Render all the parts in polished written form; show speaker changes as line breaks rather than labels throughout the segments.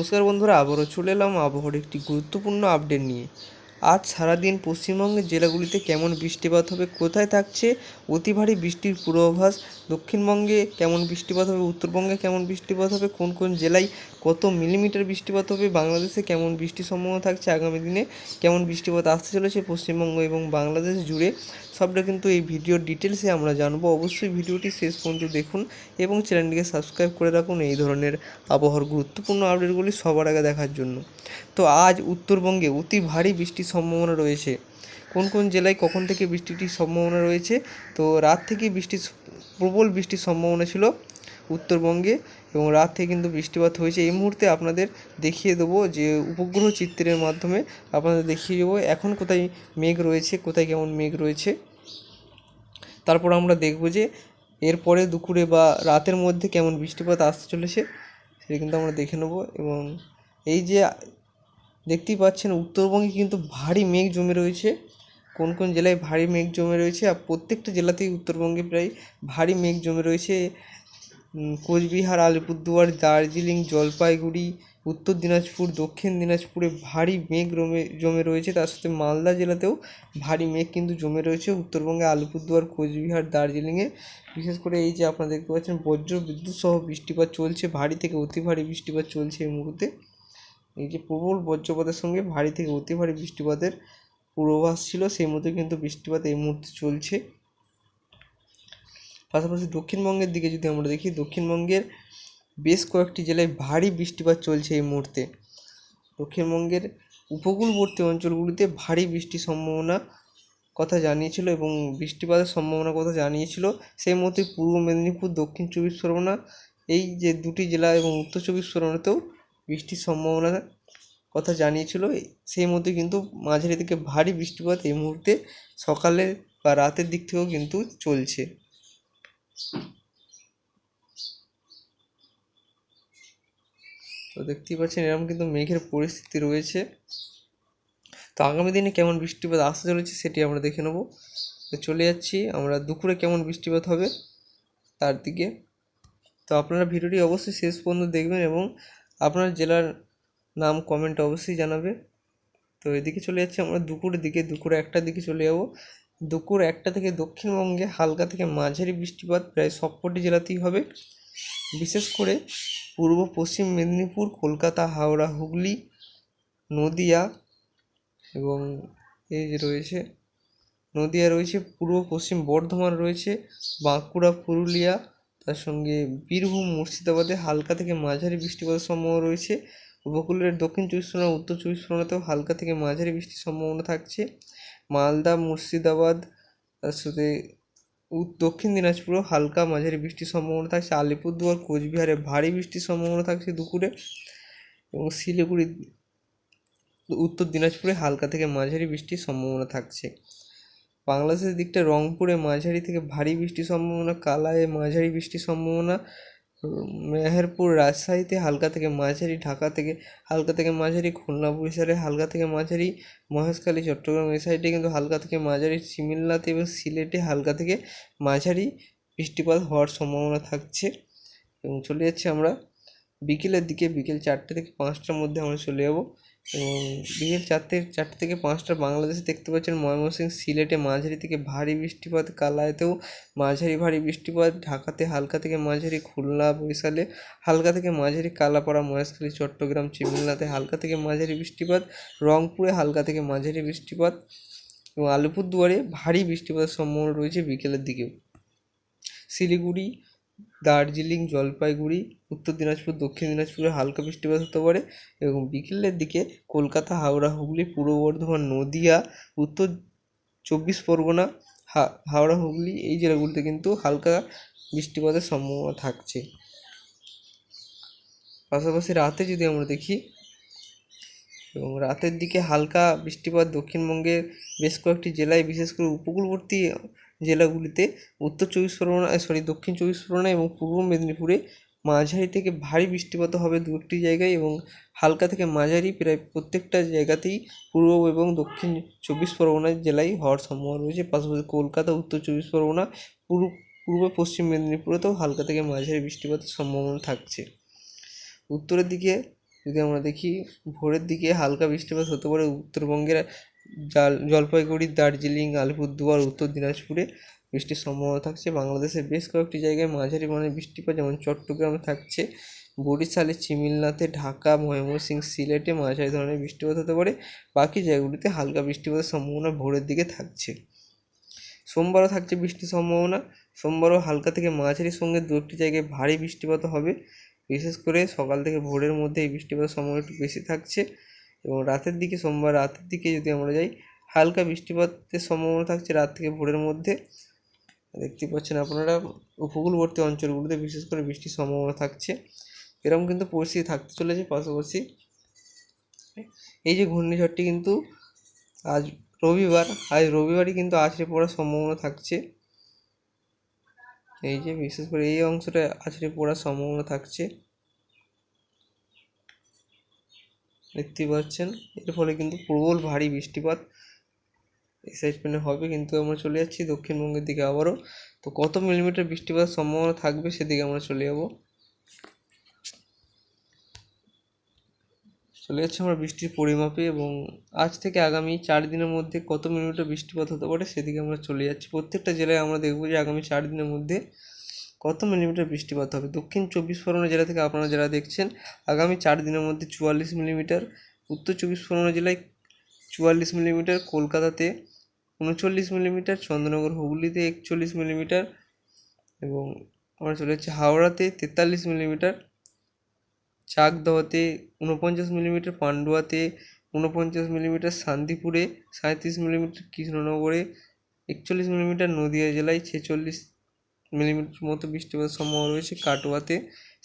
নমস্কার বন্ধুরা, আবারও চলে এলাম আবহাওয়ার একটি গুরুত্বপূর্ণ আপডেট নিয়ে। আজ সারাদিন পশ্চিমবঙ্গের জেলাগুলিতে কেমন বৃষ্টিপাত হবে, কোথায় থাকছে অতি ভারী বৃষ্টির পূর্বাভাস, দক্ষিণবঙ্গে কেমন বৃষ্টিপাত হবে, উত্তরবঙ্গে কেমন বৃষ্টিপাত হবে, কোন কোন জেলায় কত মিলিমিটার বৃষ্টিপাত হবে, বাংলাদেশে কেমন বৃষ্টির সম্ভাবনা থাকছে, আগামী দিনে কেমন বৃষ্টিপাত আসতে চলেছে পশ্চিমবঙ্গ এবং বাংলাদেশ জুড়ে, সবটা কিন্তু এই ভিডিওর ডিটেলসে আমরা জানবো। অবশ্যই ভিডিওটি শেষ পর্যন্ত দেখুন এবং চ্যানেলটিকে সাবস্ক্রাইব করে রাখুন এই ধরনের আবহাওয়ার গুরুত্বপূর্ণ আপডেটগুলি সবার আগে দেখার জন্য। তো আজ উত্তরবঙ্গে অতি ভারী বৃষ্টির সম্ভাবনা রয়েছে। কোন কোন জেলায় কখন থেকে বৃষ্টির সম্ভাবনা রয়েছে? তো রাত থেকে প্রবল বৃষ্টির সম্ভাবনা ছিল উত্তরবঙ্গে এবং রাত থেকে কিন্তু বৃষ্টিপাত হয়েছে। এই মুহূর্তে আপনাদের দেখিয়ে দেবো যে উপগ্রহ চিত্রের মাধ্যমে আপনাদের দেখিয়ে দেবো এখন কোথায় মেঘ রয়েছে, কোথায় কেমন মেঘ রয়েছে। তারপর আমরা দেখব যে এরপরে দুপুরে বা রাতের মধ্যে কেমন বৃষ্টিপাত আসতে চলেছে সেটা কিন্তু আমরা দেখে নেব। এবং এই যে দেখতেই পাচ্ছেন উত্তরবঙ্গে কিন্তু ভারী মেঘ জমে রয়েছে। কোন কোন জেলায় ভারী মেঘ জমে রয়েছে, আর প্রত্যেকটা জেলাতেই উত্তরবঙ্গে প্রায় ভারী মেঘ জমে রয়েছে। কোচবিহার, আলিপুরদুয়ার, দার্জিলিং, জলপাইগুড়ি, উত্তর দিনাজপুর, দক্ষিণ দিনাজপুরে ভারী মেঘ জমে রয়েছে। তার সাথে মালদা জেলাতেও ভারী মেঘ কিন্তু জমে রয়েছে। উত্তরবঙ্গে আলিপুরদুয়ার, কোচবিহার, দার্জিলিংয়ে বিশেষ করে এই যে আপনারা দেখতে পাচ্ছেন বজ্র বিদ্যুৎ সহ বৃষ্টিপাত চলছে, ভারী থেকে অতি ভারী বৃষ্টিপাত চলছে এই মুহূর্তে। এই যে প্রবল বজ্রপাতের সঙ্গে ভারী থেকে অতি ভারী বৃষ্টিপাতের পূর্বাভাস ছিল, সেই মতো কিন্তু বৃষ্টিপাত এই মুহূর্তে চলছে। পাশাপাশি দক্ষিণবঙ্গের দিকে যদি আমরা দেখি, দক্ষিণবঙ্গের বেশ কয়েকটি জেলায় ভারী বৃষ্টিপাত চলছে এই মুহূর্তে। দক্ষিণবঙ্গের উপকূলবর্তী অঞ্চলগুলিতে ভারী বৃষ্টির সম্ভাবনা কথা জানিয়েছিল এবং বৃষ্টিপাতের সম্ভাবনার কথা জানিয়েছিল। সেই মধ্যে পূর্ব মেদিনীপুর, দক্ষিণ চব্বিশ পরগনা, এই যে দুটি জেলা এবং উত্তর চব্বিশ পরগনাতেও বৃষ্টির সম্ভাবনার কথা জানিয়েছিল। সেই মধ্যে কিন্তু মাঝারি থেকে ভারী বৃষ্টিপাত এই মুহূর্তে সকালে বা রাতের দিক থেকেও কিন্তু চলছে। তো দেখতেই পাচ্ছেন এরকম কিন্তু মেঘের পরিস্থিতি রয়েছে। তো আগামী দিনে কেমন বৃষ্টিপাত আসতে চলেছে সেটি আমরা দেখে নেব। তো চলে যাচ্ছি আমরা দুপুরে কেমন বৃষ্টিপাত হবে তার দিকে। তো আপনারা ভিডিওটি অবশ্যই শেষ পর্যন্ত দেখবেন এবং আপনার জেলার নাম কমেন্টে অবশ্যই জানাবে। তো এদিকে চলে যাচ্ছি আমরা দুপুরের দিকে, দুপুরে 1টার দিকে চলে যাব। দুপুর 1টা থেকে দক্ষিণবঙ্গে হালকা থেকে মাঝারি বৃষ্টিপাত প্রায় সবকটি জেলাতেই হবে। বিশেষ করে পূর্ব পশ্চিম মেদিনীপুর, কলকাতা, হাওড়া, হুগলি, নদিয়া এবং এই যে রয়েছে নদিয়া রয়েছে, পূর্ব পশ্চিম বর্ধমান রয়েছে, বাঁকুড়া, পুরুলিয়া, তার সঙ্গে বীরভূম, মুর্শিদাবাদে হালকা থেকে মাঝারি বৃষ্টিপাতের সম্ভাবনা রয়েছে। উপকূলের দক্ষিণ চব্বিশ পরগনা, উত্তর চব্বিশ পরগনাতেও হালকা থেকে মাঝারি বৃষ্টির সম্ভাবনা থাকছে। মালদা, মুর্শিদাবাদ, তার সাথে দক্ষিণ দিনাজপুরেও হালকা মাঝারি বৃষ্টির সম্ভাবনা থাকছে। আলিপুরদুয়ার, কোচবিহারে ভারী বৃষ্টির সম্ভাবনা থাকছে দুপুরে এবং শিলিগুড়ি, উত্তর দিনাজপুরে হালকা থেকে মাঝারি বৃষ্টির সম্ভাবনা থাকছে। বাংলাদেশের দিকটা রংপুরে মাঝারি থেকে ভারী বৃষ্টির সম্ভাবনা, কালায় মাঝারি বৃষ্টির সম্ভাবনা, মেহেরপুর, রাজশাহীতে হালকা থেকে মাঝারি, ঢাকা থেকে হালকা থেকে মাঝারি, খুলনা, বরিশালে হালকা থেকে মাঝারি, মহেশখালী, চট্টগ্রাম এই সাইডে কিন্তু হালকা থেকে মাঝারি, সিমলাতে এবং সিলেটে হালকা থেকে মাঝারি বৃষ্টিপাত হওয়ার সম্ভাবনা থাকছে। এবং চলে যাচ্ছি আমরা বিকেলের দিকে, বিকেল 4টে থেকে 5টার মধ্যে আমরা চলে যাব। এবং বিকেল 4টে থেকে 5টা বাংলাদেশে দেখতে পাচ্ছেন ময়মনসিংহ, সিলেটে মাঝারি থেকে ভারী বৃষ্টিপাত, কালাইতেও মাঝারি ভারী বৃষ্টিপাত, ঢাকাতে হালকা থেকে মাঝারি, খুলনা, বরিশালে হালকা থেকে মাঝারি, কালাপাড়া, মহেশখালী, চট্টগ্রাম, চিমিলনাতে হালকা থেকে মাঝারি বৃষ্টিপাত, রংপুরে হালকা থেকে মাঝারি বৃষ্টিপাত এবং আলিপুরদুয়ারে ভারী বৃষ্টিপাতের সম্ভাবনা রয়েছে বিকেলের দিকেও। শিলিগুড়ি, দার্জিলিং, জলপাইগুড়ি, উত্তর দিনাজপুর, দক্ষিণ দিনাজপুরে হালকা বৃষ্টিপাত হতে পারে এবং বিকেলের দিকে কলকাতা, হাওড়া, হুগলি, পূর্ব বর্ধমান, নদিয়া, উত্তর চব্বিশ পরগনা, হাওড়া, হুগলি এই জেলাগুলিতে কিন্তু হালকা বৃষ্টিপাতের সম্ভাবনা থাকছে। পাশাপাশি রাতে যদি আমরা দেখি, এবং রাতের দিকে হালকা বৃষ্টিপাত দক্ষিণবঙ্গের বেশ কয়েকটি জেলায়, বিশেষ করে উপকূলবর্তী জেলাগুলিতে, দক্ষিণ চব্বিশ পরগনা এবং পূর্ব মেদিনীপুরে মাঝারি থেকে ভারী বৃষ্টিপাত হবে দু একটি জায়গায় এবং হালকা থেকে মাঝারি প্রায় প্রত্যেকটা জায়গাতেই পূর্ব এবং দক্ষিণ চব্বিশ পরগনা জেলায় হওয়ার সম্ভাবনা রয়েছে। পাশাপাশি কলকাতা, উত্তর চব্বিশ পরগনা, পূর্ব পশ্চিম মেদিনীপুরেতেও হালকা থেকে মাঝারি বৃষ্টিপাতের সম্ভাবনা থাকছে। উত্তরের দিকে যদি আমরা দেখি ভোরের দিকে হালকা বৃষ্টিপাত হতে পারে উত্তরবঙ্গের জলপাইগুড়ি, দার্জিলিং, আলিপুরদুয়ার, উত্তর দিনাজপুরে বৃষ্টির সম্ভাবনা থাকছে। বাংলাদেশের বেশ কয়েকটি জায়গায় মাঝারি মানের বৃষ্টিপাত, যেমন চট্টগ্রামে থাকছে, বরিশালে, চিমিলনাতে, ঢাকা, ময়মনসিংহ, সিলেটে মাঝারি ধরনের বৃষ্টিপাত হতে পারে। বাকি জায়গাগুলিতে হালকা বৃষ্টিপাতের সম্ভাবনা ভোরের দিকে থাকছে। সোমবারও থাকছে বৃষ্টির সম্ভাবনা। সোমবারও হালকা থেকে মাঝারির সঙ্গে দু একটি জায়গায় ভারী বৃষ্টিপাত হবে। বিশেষ করে সকাল থেকে ভোরের মধ্যে এই বৃষ্টিপাতের সম্ভাবনা একটু বেশি থাকছে, এবং রাতের দিকে, সোমবার রাতের দিকে যদি আমরা যাই, হালকা বৃষ্টিপাতের সম্ভাবনা থাকছে রাত থেকে ভোরের মধ্যে। দেখতে পাচ্ছেন আপনারা উপকূলবর্তী অঞ্চলগুলিতে বিশেষ করে বৃষ্টির সম্ভাবনা থাকছে। এরকম কিন্তু পরিস্থিতি থাকতে চলেছে। পাশাপাশি এই যে ঘূর্ণিঝড়টি কিন্তু আজ রবিবারই কিন্তু আছড়ে পড়ার সম্ভাবনা থাকছে। এই যে বিশেষ করে এই অংশটা আছড়ে পড়ার সম্ভাবনা থাকছে, দেখতে পাচ্ছেন। এর ফলে কিন্তু প্রবল ভারী বৃষ্টিপাত এই সাইড পেনে হবে। কিন্তু আমরা চলে যাচ্ছি দক্ষিণবঙ্গের দিকে আবারও। তো কত মিলিমিটার বৃষ্টিপাতের সম্ভাবনা থাকবে সেদিকে আমরা চলে যাচ্ছি আমরা বৃষ্টির পরিমাপে, এবং আজ থেকে আগামী 4 দিনের মধ্যে কত মিলিমিটার বৃষ্টিপাত হতে পারে সেদিকে আমরা চলে যাচ্ছি। প্রত্যেকটা জেলায় আমরা দেখবো যে আগামী 4 দিনের মধ্যে কত মিলিমিটার বৃষ্টিপাত হবে। দক্ষিণ 24 পরগনা জেলা থেকে আপনারা যারা দেখছেন, আগামী 4 দিনের মধ্যে 44 মিলিমিটার, উত্তর 24 পরগনা জেলায় 44 মিলিমিটার, কলকাতাতে 39 মিলিমিটার, চন্দ্রনগর হুগলিতে 41 মিলিমিটার, এবং আমরা চলে যাচ্ছি হাওড়াতে 43 মিলিমিটার, চাকদহতে 49 মিলিমিটার, পান্ডুয়াতে 49 মিলিমিটার, শান্তিপুরে 37 মিলিমিটার, কৃষ্ণনগরে 41 মিলিমিটার, নদিয়া জেলায় 46 মিলিমিটার মতো বৃষ্টিপাতের সম্ভাবনা রয়েছে, কাটোয়াতে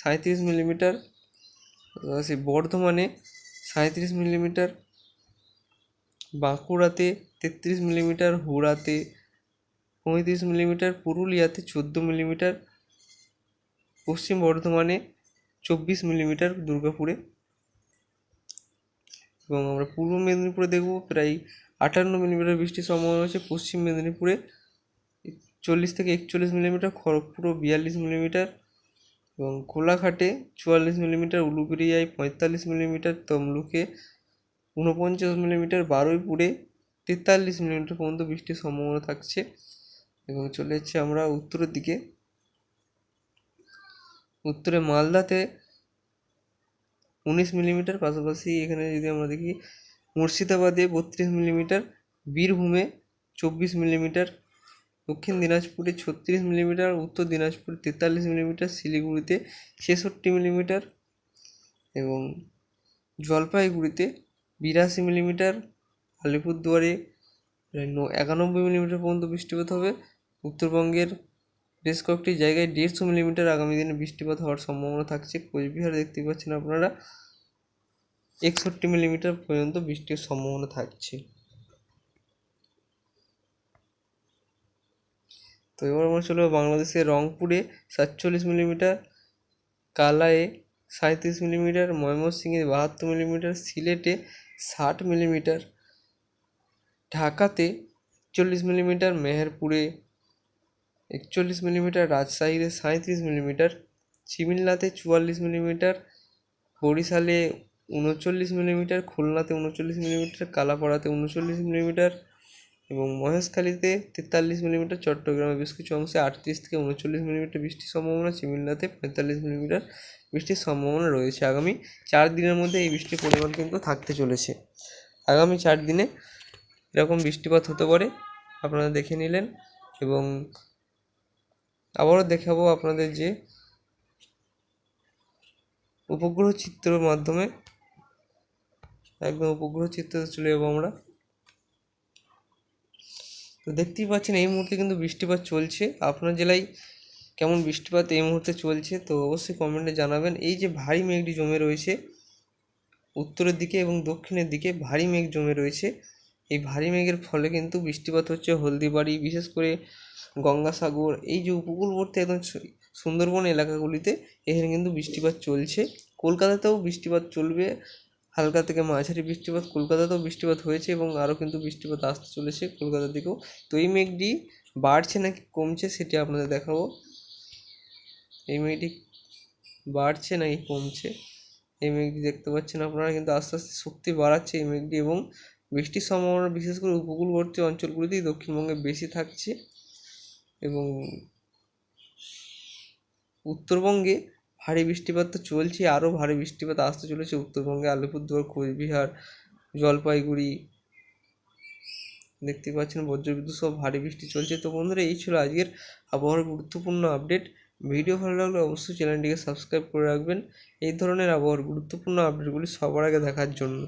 37 মিলিমিটার, বর্ধমানে 37 মিলিমিটার, বাঁকুড়াতে 33 মিলিমিটার, হুড়াতে 35 মিলিমিটার, পুরুলিয়াতে 14 মিলিমিটার, পশ্চিম বর্ধমানে 24 মিলিমিটার, দুর্গাপুরে, এবং আমরা পূর্ব মেদিনীপুরে দেখব প্রায় 58 মিলিমিটার বৃষ্টির সম্ভাবনা রয়েছে। পশ্চিম মেদিনীপুরে 40 থেকে 41 মিলিমিটার, খড়গপুরও 42 মিলিমিটার, এবং কোলাঘাটে 44 মিলিমিটার, উলুবেড়িয়ায় 45 মিলিমিটার, তমলুকে 49 মিলিমিটার, বারুইপুরে 43 মিলিমিটার পর্যন্ত বৃষ্টির সম্ভাবনা থাকছে। এবং চলে যাচ্ছি আমরা উত্তরের দিকে। উত্তরে মালদাতে 19 মিলিমিটার, পাশাপাশি এখানে যদি আমরা দেখি মুর্শিদাবাদে 32 মিলিমিটার, বীরভূমে 24 মিলিমিটার, দক্ষিণ দিনাজপুরে 36 মিলিমিটার, উত্তর দিনাজপুরে 43 মিলিমিটার, শিলিগুড়িতে 66 মিলিমিটার, এবং জলপাইগুড়িতে 82 মিলিমিটার, আলিপুরদুয়ারে 91 মিলিমিটার পর্যন্ত বৃষ্টিপাত হবে। উত্তরবঙ্গের বেশ কয়েকটি জায়গায় 150 মিলিমিটার আগামী দিনে বৃষ্টিপাত হওয়ার সম্ভাবনা থাকছে। কোচবিহার দেখতে পাচ্ছেন আপনারা 61 মিলিমিটার পর্যন্ত বৃষ্টির সম্ভাবনা থাকছে। তো এবার আমরা চলবো বাংলাদেশের রংপুরে 47 মিলিমিটার, কালায়ে 37 মিলিমিটার, ময়মনসিংহে 72 মিলিমিটার, সিলেটে 60 মিলিমিটার, ঢাকাতে 41 মিলিমিটার, মেহেরপুরে 41 মিলিমিটার, রাজশাহীতে 37 মিলিমিটার, চিমিলনাতে 44 মিলিমিটার, বরিশালে 39 মিলিমিটার, খুলনাতে 39 মিলিমিটার, কালাপাড়াতে 39 মিলিমিটার, এবং মহেশখালীতে 43 মিলিমিটার, চট্টগ্রামে বেশ কিছু অংশে 38 থেকে 39 মিলিমিটার বৃষ্টির সম্ভাবনা, চিমিলনাতে 45 মিলিমিটার বৃষ্টির সম্ভাবনা রয়েছে। আগামী 4 দিনের মধ্যে এই বৃষ্টির পরিমাণ কিন্তু থাকতে চলেছে। আগামী 4 দিনে এরকম বৃষ্টিপাত হতে পারে, আপনারা দেখে নিলেন। এবং আবারও দেখাবো আপনাদের যে উপগ্রহ চিত্রের মাধ্যমে, একদম উপগ্রহ চিত্রতে চলে যাবো আমরা। তো দেখতেই পাচ্ছেন এই মুহূর্তে কিন্তু বৃষ্টিপাত চলছে। আপনার জেলায় কেমন বৃষ্টিপাত এই মুহূর্তে চলছে তো অবশ্যই কমেন্টে জানাবেন। এই যে ভারী মেঘটি জমে রয়েছে উত্তরের দিকে এবং দক্ষিণের দিকে ভারী মেঘ জমে রয়েছে, এই ভারী মেঘের ফলে কিন্তু বৃষ্টিপাত হচ্ছে হলদিবাড়ি, বিশেষ করে গঙ্গাসাগর, এই যে উপকূলবর্তী একদম সুন্দরবন এলাকাগুলিতে এখানে কিন্তু বৃষ্টিপাত চলছে। কলকাতাতেও বৃষ্টিপাত চলবে, হালকা থেকে মাঝারি বৃষ্টিপাত কলকাতাতেও বৃষ্টিপাত হয়েছে, এবং আরও কিন্তু বৃষ্টিপাত আসতে চলেছে কলকাতার দিকেও। তো এই মেঘটি বাড়ছে নাকি কমছে সেটি আপনাদের দেখাবো। এই মেঘটি বাড়ছে নাকি কমছে এই মেঘটি দেখতে পাচ্ছেন আপনারা, কিন্তু আস্তে আস্তে শক্তি বাড়াচ্ছে এই মেঘটি, এবং বৃষ্টির সম্ভাবনা বিশেষ করে উপকূলবর্তী অঞ্চলগুলিতেই দক্ষিণবঙ্গে বেশি থাকছে। এবং উত্তরবঙ্গে ভারী বৃষ্টিপাত তো চলছে, আরও ভারী বৃষ্টিপাত আসতে চলেছে উত্তরবঙ্গে। আলিপুরদুয়ার, কোচবিহার, জলপাইগুড়ি দেখতে পাচ্ছেন বজ্রবিদ্যুৎ সহ ভারী বৃষ্টি চলছে। তো বন্ধুরা, এই ছিল আজকের আবহাওয়ার গুরুত্বপূর্ণ আপডেট। ভিডিও ভালো লাগলে অবশ্যই চ্যানেলটিকে সাবস্ক্রাইব করে রাখবেন এই ধরনের আবহাওয়ার গুরুত্বপূর্ণ আপডেটগুলি সবার আগে দেখার জন্য।